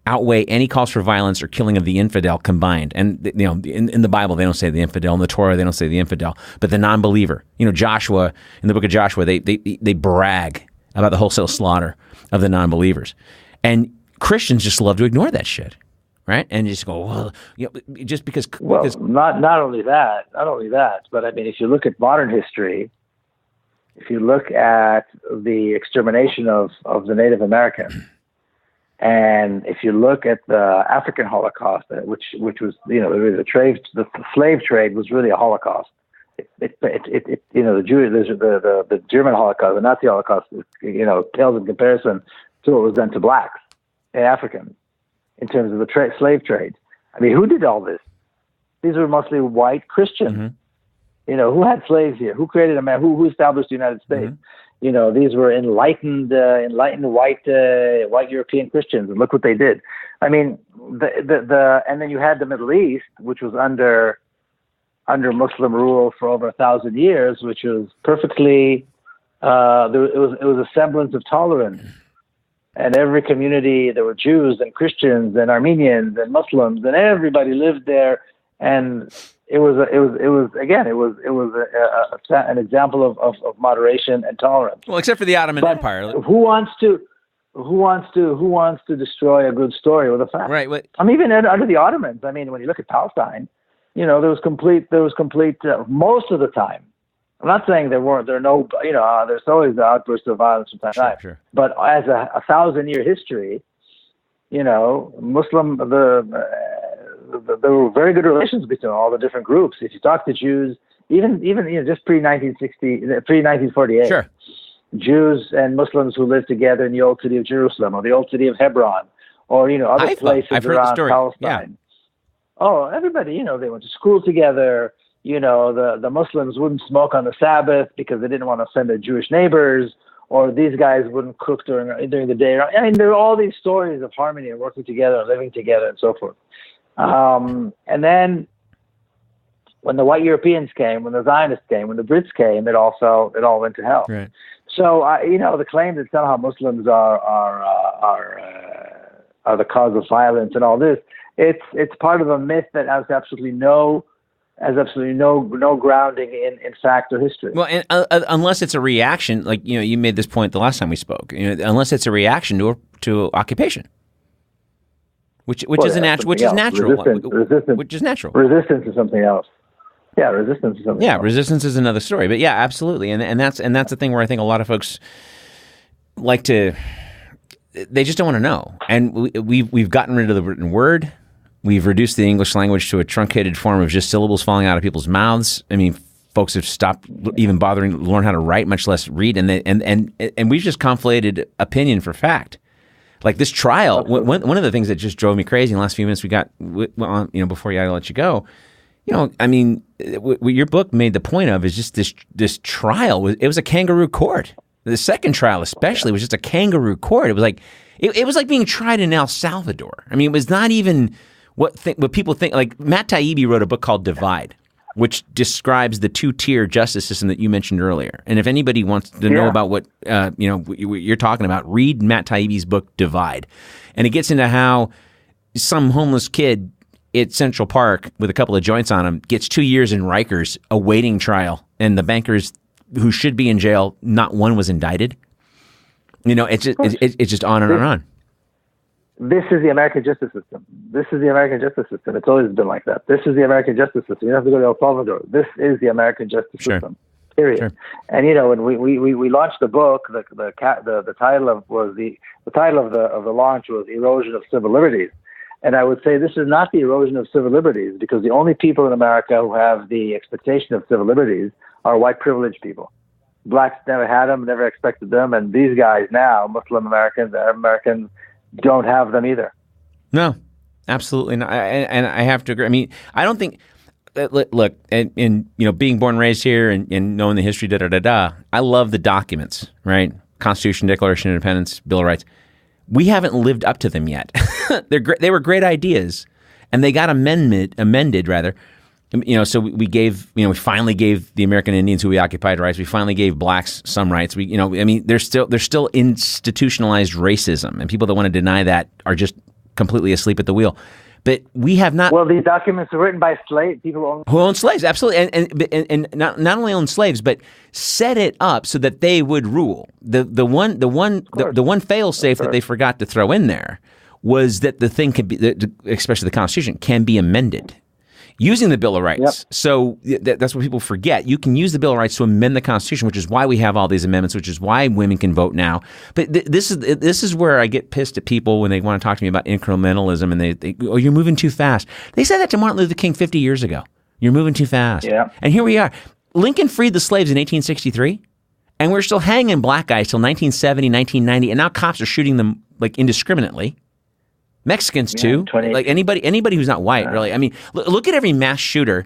outweigh any calls for violence or killing of the infidel combined. And in the Bible, they don't say the infidel. In the Torah, they don't say the infidel, but the non-believer. Joshua, in the book of Joshua, they brag about the wholesale slaughter of the non-believers. And Christians just love to ignore that shit, right? And just go, well, just because. Well, not only that, but I mean, if you look at modern history, if you look at the extermination of the Native Americans, and if you look at the African Holocaust, which was the slave trade was really a Holocaust. The German Holocaust, the Nazi Holocaust, pales in comparison to what was done to blacks and Africans in terms of the slave trade. I mean, who did all this? These were mostly white Christians. Mm-hmm. Who had slaves here? Who created America? Who established the United States? Mm-hmm. These were enlightened white European Christians, and look what they did. I mean, and then you had the Middle East, which was under under Muslim rule for over 1,000 years, which was perfectly, it was a semblance of tolerance. And every community, there were Jews and Christians and Armenians and Muslims, and everybody lived there. And it was an example of moderation and tolerance. Well, except for the Ottoman Empire. Who wants to destroy a good story with a fact? Right. Even under the Ottomans. I mean, when you look at Palestine, there was complete most of the time. I'm not saying there's always the outbursts of violence from time to time. Sure. But as a 1,000-year history, Muslim, there were very good relations between all the different groups. If you talk to Jews, even just pre-1948, sure. Jews and Muslims who lived together in the old city of Jerusalem or the old city of Hebron or other places around Palestine. Yeah. Oh, everybody, they went to school together. The Muslims wouldn't smoke on the Sabbath because they didn't want to offend their Jewish neighbors, or these guys wouldn't cook during the day. I mean, there are all these stories of harmony and working together and living together and so forth. And then when the white Europeans came, when the Zionists came, when the Brits came, it all went to hell. Right. So, the claim that somehow Muslims are the cause of violence and all this, it's part of a myth that has absolutely no grounding in fact or history. Well, and unless it's a reaction, like you made this point the last time we spoke. Unless it's a reaction to occupation, which is natural. Resistance is something else. Yeah, resistance is something. Yeah, else. resistance is another story. But yeah, absolutely, and that's the thing where I think a lot of folks like to. They just don't want to know, and we've gotten rid of the written word. We've reduced the English language to a truncated form of just syllables falling out of people's mouths. I mean, folks have stopped even bothering to learn how to write, much less read, and we've just conflated opinion for fact. Like this trial, one of the things that just drove me crazy in the last few minutes we got, before I let you go, what your book made the point of is just this trial. It was a kangaroo court. The second trial, especially, was just a kangaroo court. It was like it was like being tried in El Salvador. I mean, it was not even what people think. Like Matt Taibbi wrote a book called Divide, which describes the two-tier justice system that you mentioned earlier. And if anybody wants to know about what you're talking about, read Matt Taibbi's book Divide, and it gets into how some homeless kid at Central Park with a couple of joints on him gets 2 years in Rikers awaiting trial, and the bankers who should be in jail, not one was indicted. It's just on and on. This is the American justice system. It's always been like that. This is the American justice system. You don't have to go to El Salvador. This is the American justice system. Period. Sure. And when we launched the book, the title of the launch was Erosion of Civil Liberties. And I would say this is not the erosion of civil liberties, because the only people in America who have the expectation of civil liberties are white privileged people. Blacks never had them, never expected them, and these guys now, Muslim Americans, Arab Americans, don't have them either. No, absolutely not. And I have to agree. I mean, I don't think. Look, and being born and raised here and knowing the history, I love the documents, right? Constitution, Declaration of Independence, Bill of Rights. We haven't lived up to them yet. They were great ideas, and they got amended rather. So we finally gave the American Indians who we occupied rights. We finally gave blacks some rights. There's still institutionalized racism, and people that want to deny that are just completely asleep at the wheel. But we have not. Well, these documents are written by people who own slaves, absolutely, and not only own slaves, but set it up so that they would rule. The one fail safe that they forgot to throw in there was that the thing could be, especially the Constitution, can be amended using the Bill of Rights. Yep. So that's what people forget. You can use the Bill of Rights to amend the Constitution, which is why we have all these amendments, which is why women can vote now. But this is where I get pissed at people when they want to talk to me about incrementalism, and they oh, you're moving too fast. They said that to Martin Luther King 50 years ago. You're moving too fast. Yeah. And here we are. Lincoln freed the slaves in 1863, and we're still hanging black guys till 1970, 1990, and now cops are shooting them like indiscriminately. Mexicans too, like anybody who's not white, really. I mean, look at every mass shooter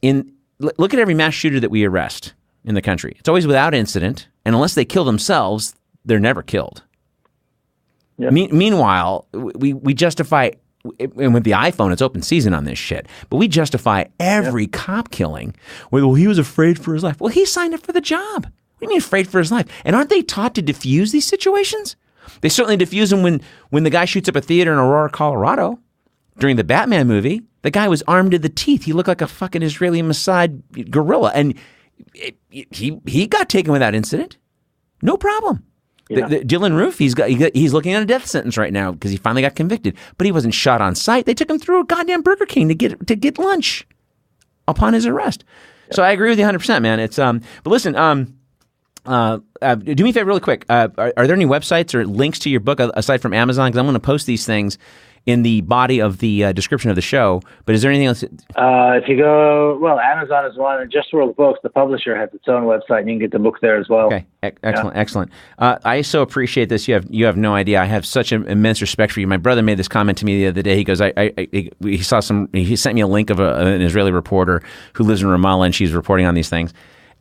that we arrest in the country. It's always without incident, and unless they kill themselves, they're never killed. Yep. Meanwhile, we justify and with the iPhone, it's open season on this shit. But we justify every cop killing. Well, he was afraid for his life. Well, he signed up for the job. What do you mean afraid for his life? And aren't they taught to diffuse these situations? They certainly diffuse them when the guy shoots up a theater in Aurora, Colorado during the Batman movie. The guy was armed to the teeth. He looked like a fucking Israeli Mossad gorilla. And he got taken without incident. No problem. Yeah. Dylan Roof, he's looking at a death sentence right now because he finally got convicted. But he wasn't shot on sight. They took him through a goddamn Burger King to get lunch upon his arrest. Yeah. So I agree with you 100%, man. It's but listen, do me a favor really quick. Are there any websites or links to your book aside from Amazon? Because I'm going to post these things in the body of the description of the show. But is there anything else? If you go, Amazon is one, and Just World Books, the publisher, has its own website, and you can get the book there as well. Okay, excellent. I so appreciate this. You have no idea. I have such an immense respect for you. My brother made this comment to me the other day. He goes, he sent me a link of an Israeli reporter who lives in Ramallah, and she's reporting on these things.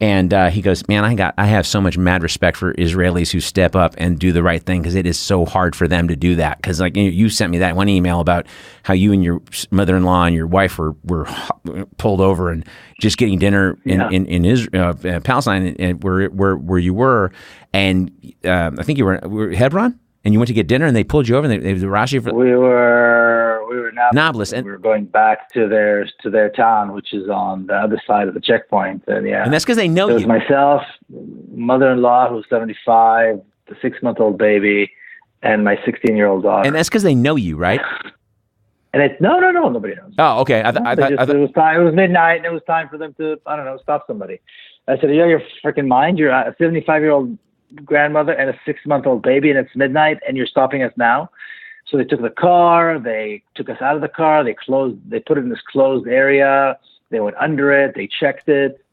And he goes, man, I have so much mad respect for Israelis who step up and do the right thing because it is so hard for them to do that. Because like you sent me that one email about how you and your mother-in-law and your wife were pulled over and just getting dinner in Israel, Palestine, and where you were, and I think you were Hebron, and you went to get dinner, and they pulled you over, and they arrested you for. We were Nablus, and we were going back to their town, which is on the other side of the checkpoint, and that's because they know you. It was myself, mother-in-law who's 75, the 6-month-old baby, and my 16-year-old daughter. And that's because they know you, right? And no, nobody knows. Oh, okay. It was time. It was midnight, and it was time for them to, stop somebody. I said, "You're your freaking mind. You're a 75-year-old grandmother and a 6-month-old baby, and it's midnight, and you're stopping us now." So they took the car, they took us out of the car, they put it in this closed area, they went under it, they checked it.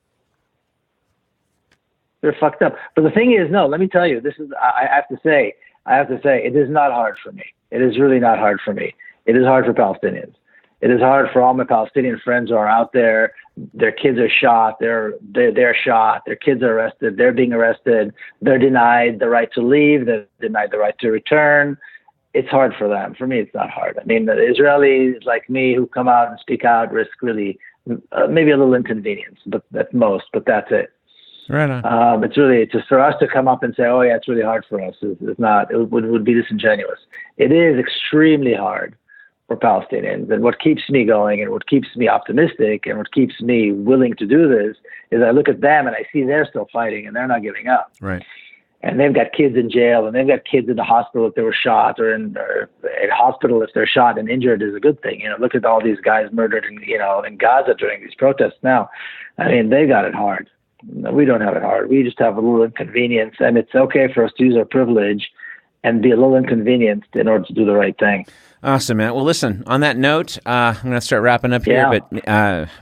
They're fucked up. But the thing is, let me tell you, I have to say, it is not hard for me. It is really not hard for me. It is hard for Palestinians. It is hard for all my Palestinian friends who are out there. Their kids are shot. They're shot. Their kids are arrested. They're being arrested. They're denied the right to leave. They're denied the right to return. It's hard for them. For me, it's not hard. I mean, the Israelis like me who come out and speak out risk really maybe a little inconvenience, but at most. But that's it. Right on. It's really just for us to come up and say, "Oh yeah, it's really hard for us." It's not. It would be disingenuous. It is extremely hard for Palestinians, and what keeps me going, and what keeps me optimistic, and what keeps me willing to do this is I look at them and I see they're still fighting and they're not giving up. Right. And they've got kids in jail, and they've got kids in the hospital if they were shot, or in hospital if they're shot and injured is a good thing. Look at all these guys murdered in Gaza during these protests now. I mean, they got it hard. We don't have it hard. We just have a little inconvenience, and it's okay for us to use our privilege and be a little inconvenienced in order to do the right thing. Awesome, man. Well, listen, on that note, I'm going to start wrapping up here. Yeah.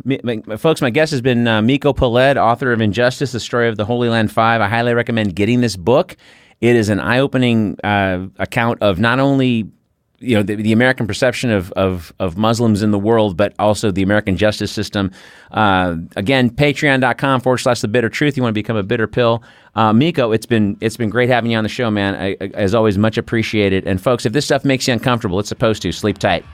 But folks, my guest has been Miko Peled, author of Injustice, The Story of the Holy Land 5. I highly recommend getting this book. It is an eye-opening account of not only the American perception of Muslims in the world, but also the American justice system. Again, patreon.com/The Bitter Truth. You want to become a bitter pill. Miko, it's been great having you on the show, man. As always, much appreciated. And folks, if this stuff makes you uncomfortable, it's supposed to. Sleep tight.